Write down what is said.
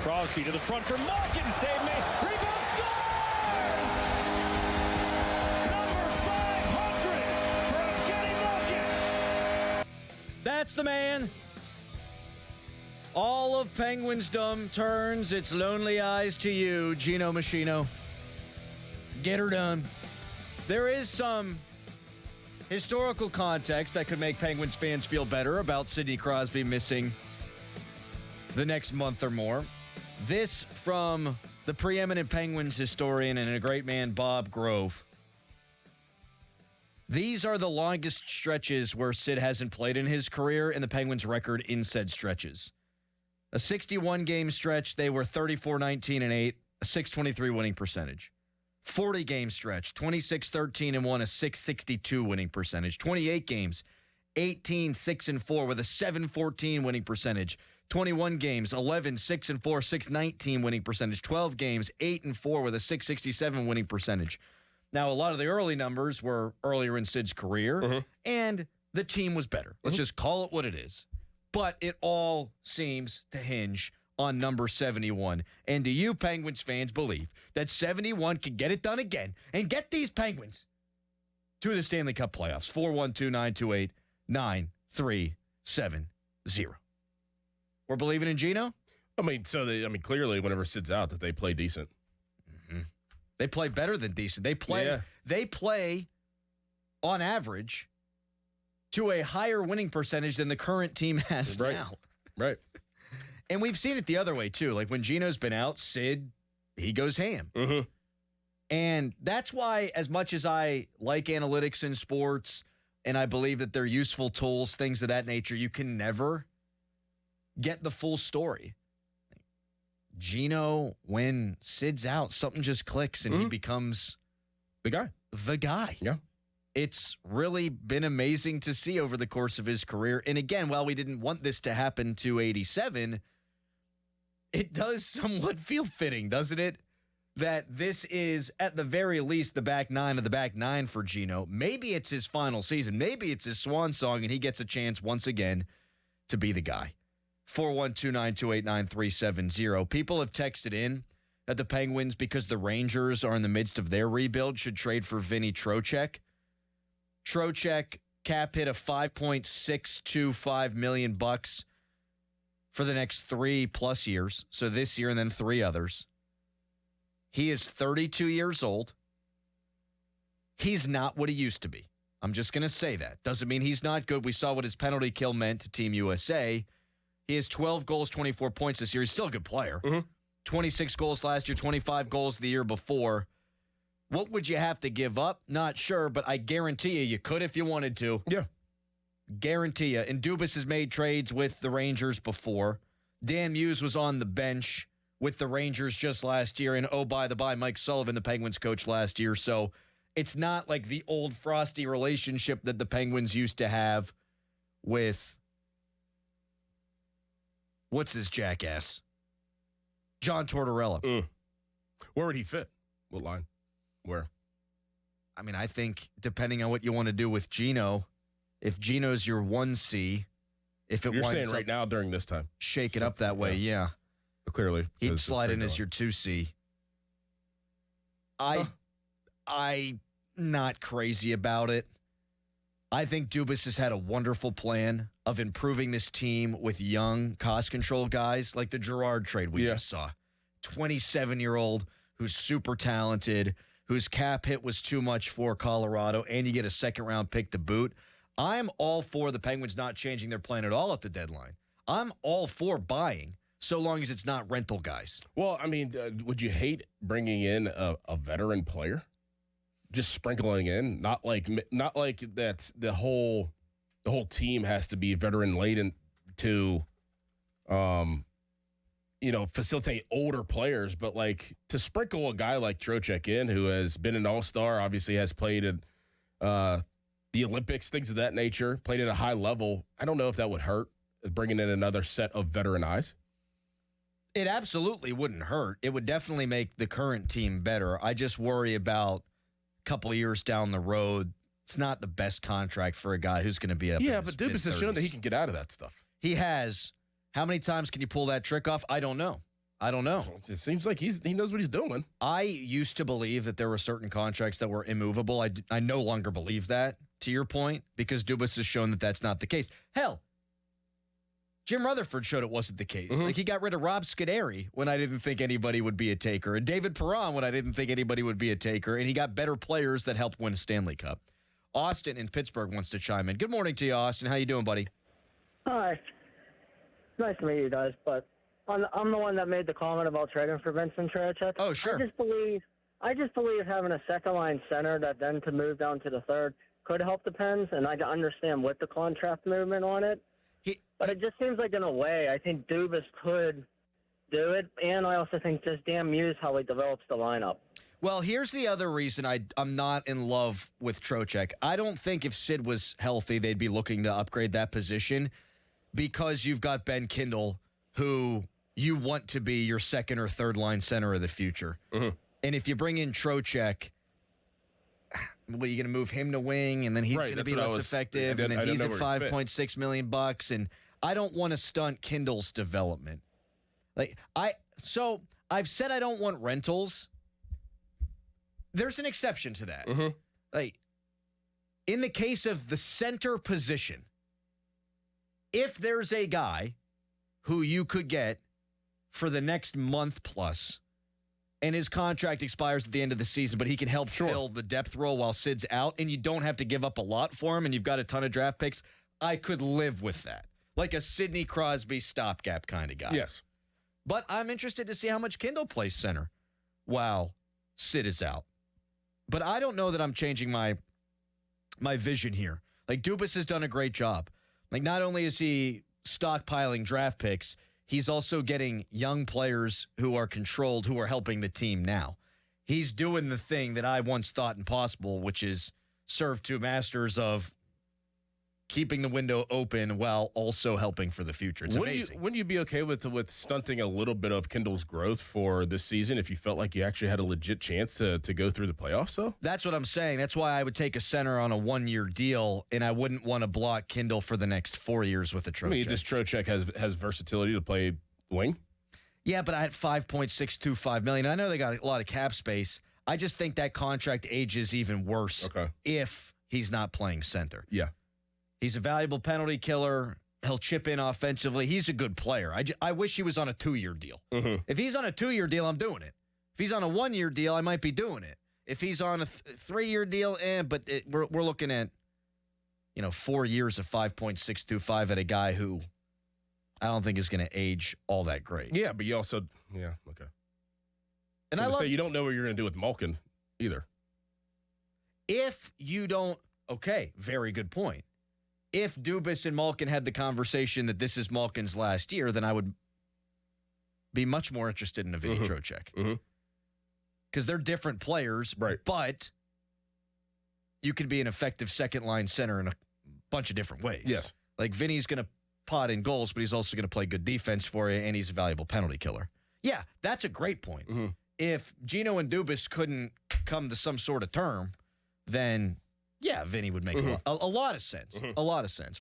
Crosby to the front for Malkin. Save me. Rebound scores! Number 500 for Evgeni Malkin. That's the man. All of Penguins' dumb turns its lonely eyes to you, Gino Machino. Get her done. There is some historical context that could make Penguins fans feel better about Sidney Crosby missing the next month or more. This from the preeminent Penguins historian and a great man, Bob Grove. These are the longest stretches where Sid hasn't played in his career, and the Penguins' record in said stretches. A 61-game stretch, they were 34-19-8, a .623 winning percentage. 40-game stretch, 26-13-1, a .662 winning percentage. 28 games, 18-6-4 with a .714 winning percentage. 21 games, 11-6-4, .619 winning percentage. 12 games, 8-4 with a .667 winning percentage. Now, a lot of the early numbers were earlier in Sid's career, and the team was better. Let's just call it what it is. But it all seems to hinge on number 71. And do you Penguins fans believe that 71 can get it done again and get these Penguins to the Stanley Cup playoffs? 412-928-9370. We're believing in Gino? Clearly, whenever Sid's out, that they play decent. They play better than decent. They play on average to a higher winning percentage than the current team has now. Right. And we've seen it the other way, too. Like when Gino's been out, Sid, he goes ham. And that's why, as much as I like analytics in sports, and I believe that they're useful tools, things of that nature, you can never get the full story. Gino, when Sid's out, something just clicks and he becomes the guy. Yeah. It's really been amazing to see over the course of his career. And again, while we didn't want this to happen to 87, it does somewhat feel fitting, doesn't it? That this is, at the very least, the back nine of the back nine for Gino. Maybe it's his final season. Maybe it's his swan song, and he gets a chance once again to be the guy. 412-928-9370. People have texted in that the Penguins, because the Rangers are in the midst of their rebuild, should trade for Vinny Trocheck. Trocheck cap hit of $5.625 million for the next 3+ years. So this year and then 3 others. He is 32 years old. He's not what he used to be. I'm just going to say that. Doesn't mean he's not good. We saw what his penalty kill meant to Team USA. He has 12 goals, 24 points this year. He's still a good player. 26 goals last year, 25 goals the year before. What would you have to give up? Not sure, but I guarantee you could if you wanted to. Yeah. Guarantee you. And Dubas has made trades with the Rangers before. Dan Muse was on the bench with the Rangers just last year. And oh, by the by, Mike Sullivan, the Penguins coach last year. So it's not like the old frosty relationship that the Penguins used to have with, what's his jackass? John Tortorella. Where would he fit? What line? Where? I mean, I think depending on what you want to do with Gino, if Gino's your 1C, if it You're winds saying up right now during this time. shake it up that way, yeah. Clearly. He'd slide in as your 2C. I'm not crazy about it. I think Dubas has had a wonderful plan of improving this team with young cost control guys like the Girard trade we just saw. 27-year-old who's super talented, whose cap hit was too much for Colorado, and you get a second-round pick to boot. I'm all for the Penguins not changing their plan at all at the deadline. I'm all for buying, so long as it's not rental guys. Well, I mean, would you hate bringing in a veteran player? Just sprinkling in, not like that's the whole team has to be veteran laden to, facilitate older players, but like to sprinkle a guy like Trocheck in, who has been an all-star, obviously has played at the Olympics, things of that nature, played at a high level. I don't know if that would hurt, bringing in another set of veteran eyes. It absolutely wouldn't hurt. It would definitely make the current team better. I just worry about couple of years down the road. It's not the best contract for a guy who's going to be up. Yeah, but Dubas has shown that he can get out of that stuff. He has. How many times can you pull that trick off? I don't know. I don't know. It seems like he knows what he's doing. I used to believe that there were certain contracts that were immovable. I no longer believe that, to your point, because Dubas has shown that that's not the case. Hell, Jim Rutherford showed it wasn't the case. Mm-hmm. Like, he got rid of Rob Scuderi when I didn't think anybody would be a taker, and David Perron when I didn't think anybody would be a taker, and he got better players that helped win a Stanley Cup. Austin in Pittsburgh wants to chime in. Good morning to you, Austin. How you doing, buddy? Hi. Nice to meet you guys, but I'm the one that made the comment about trading for Vincent Trocheck. Oh, sure. I just believe having a second-line center that then could move down to the third could help the Pens, and I understand with the contract movement on it. But it just seems like, in a way, I think Dubas could do it, and I also think just Dan Muse, how he develops the lineup. Well, here's the other reason I'm not in love with Trocheck. I don't think if Sid was healthy, they'd be looking to upgrade that position because you've got Ben Kindle, who you want to be your second or third line center of the future. Mm-hmm. And if you bring in Trocheck, what, are you going to move him to wing, and then he's going to be less effective, and then he's at $5.6 million, and I don't want to stunt Kindle's development. So I've said I don't want rentals. There's an exception to that. Mm-hmm. Like, in the case of the center position, if there's a guy who you could get for the next month plus, and his contract expires at the end of the season, but he can help fill the depth role while Sid's out, and you don't have to give up a lot for him, and you've got a ton of draft picks, I could live with that. Like a Sidney Crosby stopgap kind of guy. Yes. But I'm interested to see how much Kindle plays center while Sid is out. But I don't know that I'm changing my vision here. Like, Dubas has done a great job. Like, not only is he stockpiling draft picks, he's also getting young players who are controlled, who are helping the team now. He's doing the thing that I once thought impossible, which is serve two masters of keeping the window open while also helping for the future. It's amazing. Wouldn't you be okay with stunting a little bit of Kindle's growth for this season if you felt like you actually had a legit chance to go through the playoffs, though? That's what I'm saying. That's why I would take a center on a one-year deal, and I wouldn't want to block Kindle for the next 4 years with a Trocheck. I mean, this Trocheck has versatility to play wing. Yeah, but I had $5.625 million. I know they got a lot of cap space. I just think that contract ages even worse if he's not playing center. Yeah. He's a valuable penalty killer. He'll chip in offensively. He's a good player. I wish he was on a 2-year deal. Mm-hmm. If he's on a 2-year deal, I'm doing it. If he's on a 1-year deal, I might be doing it. If he's on a 3-year deal, we're looking at 4 years of 5.625 at a guy who I don't think is going to age all that great. Yeah, but you also okay. And I love, say you don't know what you're going to do with Malkin either. If you don't, okay, very good point. If Dubas and Malkin had the conversation that this is Malkin's last year, then I would be much more interested in Evgeni Trocheck. Because they're different players, right? But you could be an effective second-line center in a bunch of different ways. Yes. Like, Vinny's going to pot in goals, but he's also going to play good defense for you, and he's a valuable penalty killer. Yeah, that's a great point. Mm-hmm. If Gino and Dubas couldn't come to some sort of term, then... yeah, Vinny would make a lot of sense. A lot of sense.